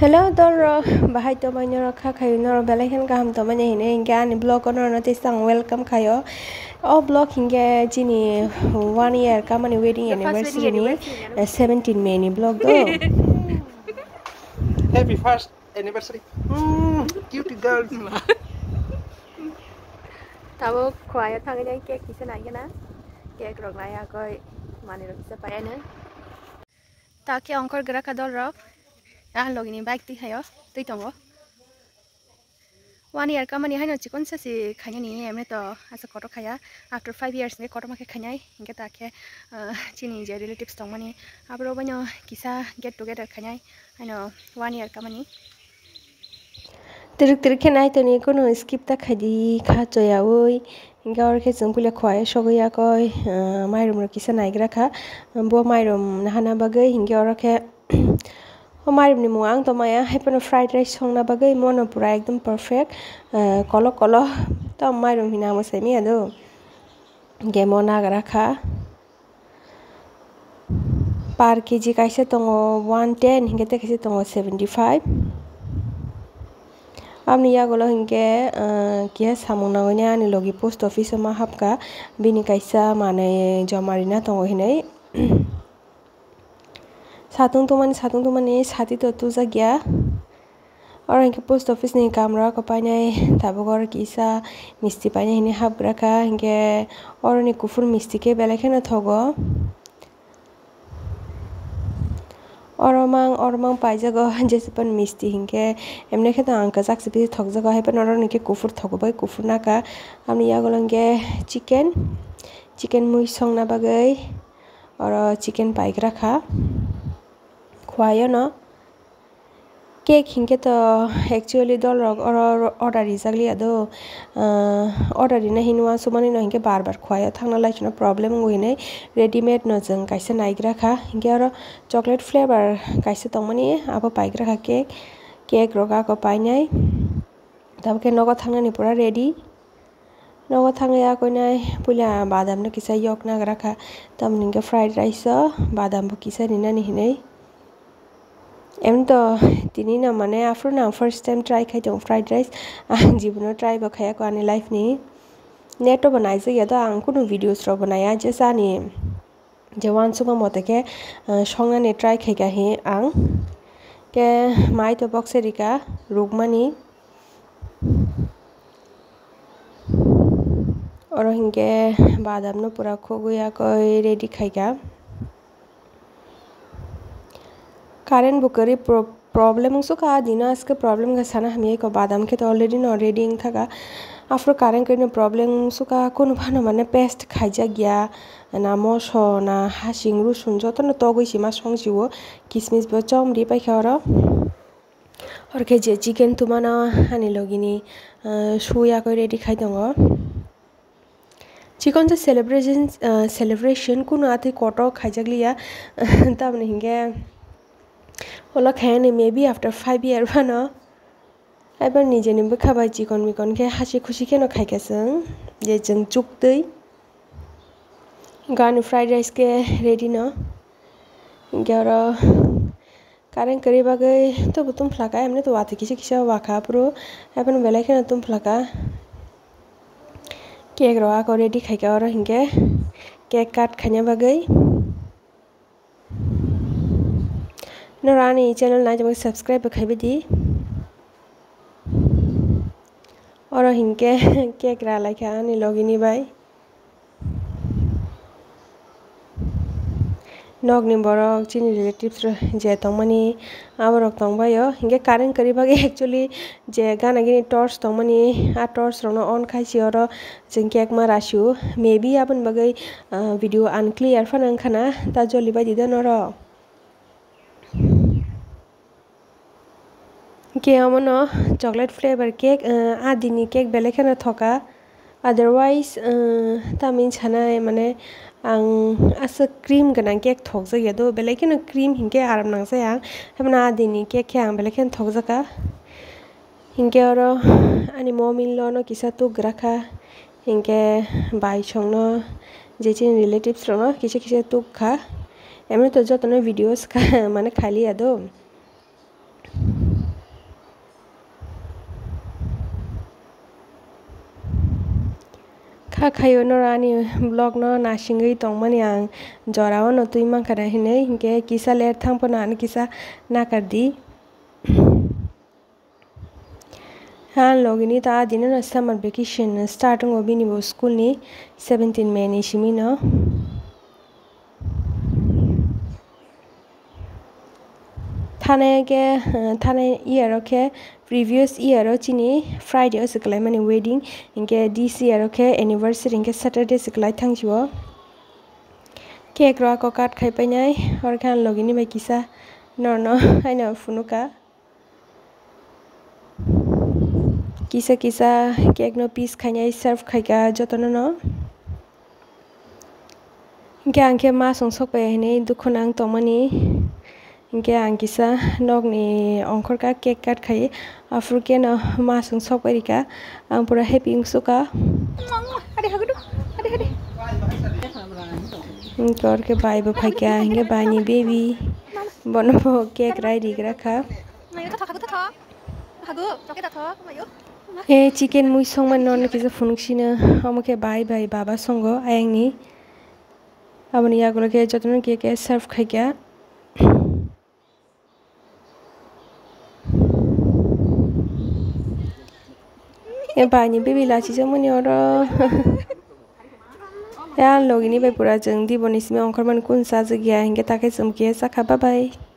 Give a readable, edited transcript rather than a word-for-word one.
Hello Doro, bahay to man nyo ka kayo noro balayan kaham to man hine hinga ni blog ono na tisang welcome kayo. O blog hinga jini 1 year ka mani wedding anniversary ni 17 May ni blog do. Happy first anniversary. Cute girl. Tabo kwaya thangnya cake kisa na na. Cake rok na ya koi mani rok kisa pa na. Ta ke onkor gra ka dol rok. Ah logini bike ti hayo tui tongo 1 year ka mani haino chikon sa si khanya ni emne to asa koto khaya after 5 years ne koto make khanyai inge ta ke chini je relatives tong mani abro banyo kisa get together khanyai haino 1 year ka mani tirik tirik khenai to ni kono skip ta khadi kha choyawoi inge or ke jungpule khwai sogoya koi mairum ro kisa naigra kha bo mairum nahana bagai inge or ke हमारे अपने Mueang तो माया है पर fried rice होना बगै mono पूरा एकदम perfect कलो कलो तो हमारे रूम हिना मसे मी अदो गेमो नागरा खा पर केजी कैसे तो 110 हिंगे ते कैसे तो 75 अब निया गोलो हिंगे किया सामुना गन्या नि लोगी पोस्ट ऑफिस मा हपका बिनि कैसा माने जमारिना तो हिनै सातुंग तो माने साथी तो तू जा गया और इनके पोस्ट ऑफिस ने कैमरा को पाने ताबगर किसा मिस्टी पाने हिने हाब रखा इनके और ने कुफुर मिस्टी के बेले के न थोगो और मांग पाई जगो जैसे पन मिस्टी हिंके एमने के तो अंक जाक से भी थोग जगो है पन और इनके कुफुर थोगो भाई कुफुर ना का हमने या गोलंगे चिकन मुई सोंग ना बगै और चिकन पाइक रखा खुआयो न केक हिंके तो एक्चुअली दल और ऑर्डर इजागली अदो ऑर्डर इना हिनुआ सुमानी न हिंके बार बार खुआयो थांना लाइचनो प्रॉब्लम होइने रेडीमेड न जों कैसे नाइग्रा खा हिंके और चॉकलेट फ्लेवर कैसे तंगमनी आबो पाइग्रा खा केक रोगा को पाइनाय तब के नगो थांना नि पूरा रेडी नगो थांया कोइनाय पुला बादाम न किसा yok ना रखा तब निंगे फ्राइड राइस बादाम बो किसा निना नि हिनै एम तो तिनी ना माने आफ्टर ना फर्स्ट टाइम ट्राई खाई तो फ्राइड राइस आं जीवनो ट्राई बखाया को आने लाइफ नि नेटो बनाई से या तो आं कुनो वीडियोस रो बनाया जैसा नि जवान सुगा मते के संगा ने ट्राई खाइगा हे आं के माइ तो बक्स रिका रुगमानी और हिंगे बादाम न पूरा खोगुया को रेडी खाइगा कारण बुकरी प्रॉब्लम सो का दिना इसके प्रॉब्लम का साना हम ये को बादाम के तो ऑलरेडी न रेडी था का आफ्टर कारण करने प्रॉब्लम सो का कोनो भानो माने पेस्ट खाइजा गया ना मोसो ना हासिंग रुसुन जो तो न तो गइसि मा संजिवो किसमिस बो चमरी पाइखारो और के जे चिकन तुमाना हानि लगिनी सुया को रेडी खाइ दंगो चिकन से सेलिब्रेशन कोनो आते कोटो खाइजागलिया तब हिंगे ओला खाने मे बी आफ्टर 5 year बनो एबार निजे निबो खाबाय चिकन मिकन के हासि खुसि के न खाइगासों जे जों चुकदै गान फ्राइड राइस के रेडी न गेरो कारण करी बागै तो तुम फ्लाका हमने तो वाथे किसे किसे वाखा प्रो एबार बेला के न तुम फ्लाका केक रो को रेडी खाइगा और हिंगे केक काट खाने बागै नरानी चैनल ना जब सब्सक्राइब खाइबे दी और हिंके केक रा लाइका नि लगिनी बाय नगनि बरक चिनि रिलेटिव्स जे तंगमनी आबरक तंगबायो हिंगे कारण करी बागे एक्चुअली जे गाना गिनी टॉर्च तंगमनी आ टॉर्च रनो ऑन खाइसि और जों केक मा रासिउ मे बी आबन बागे वीडियो अनक्लियर फान खाना ता जलि बायदि दन र के अमनो chocolate flavour cake Adini cake बेले के न थका अदरवाइज तामिन छानाय माने आं आसा क्रीम गना केक थक जया दो बेले के न क्रीम हिंके आराम नांग जाया हमना आदिनी केक के आं बेले के न थक जका हिंके और आनि ममिन लो न किसा तो ग्राखा हिंके बाय संनो जेचिन रिलेटिव्स रो न किसे किसे तो खा एमने तो जतनो वीडियोस का माने खाली आदो Kayo no rani blog no nasingai tongmani ang jorao no tui mankara hinai hingke kisa ler thangpona ani kisa nakardi. Han logini ta dino no summer vacation starting obini bo school ni 17 May ni shimi no. Thane year okay previous year chini Friday siklai mani wedding inke this year okay anniversary inke Saturday siklai thangchibo cake ro ko cut khai painai or khan logini bai kisa no aina funuka kisa cake no piece khainai serve khaika jotono no inke angke ma songsok pai nei dukhonang tongmani inke angkisa nog ni ongkhor ka cake cut khai afur ke no ma songsok pai ka ang pura happy ingsuka kor ke bai bo phaika inge bai ni baby bono cake ready rakha chicken mui songman non kisa funuksina amoke bai baba songo ayangni aboni yagulo ke jotono cake serve khaika bai ni baby la chisa muni oro ya logini bai pura jeng di boni sime ongkhor man kun sa jagya hinge takai samke sakha bye bye.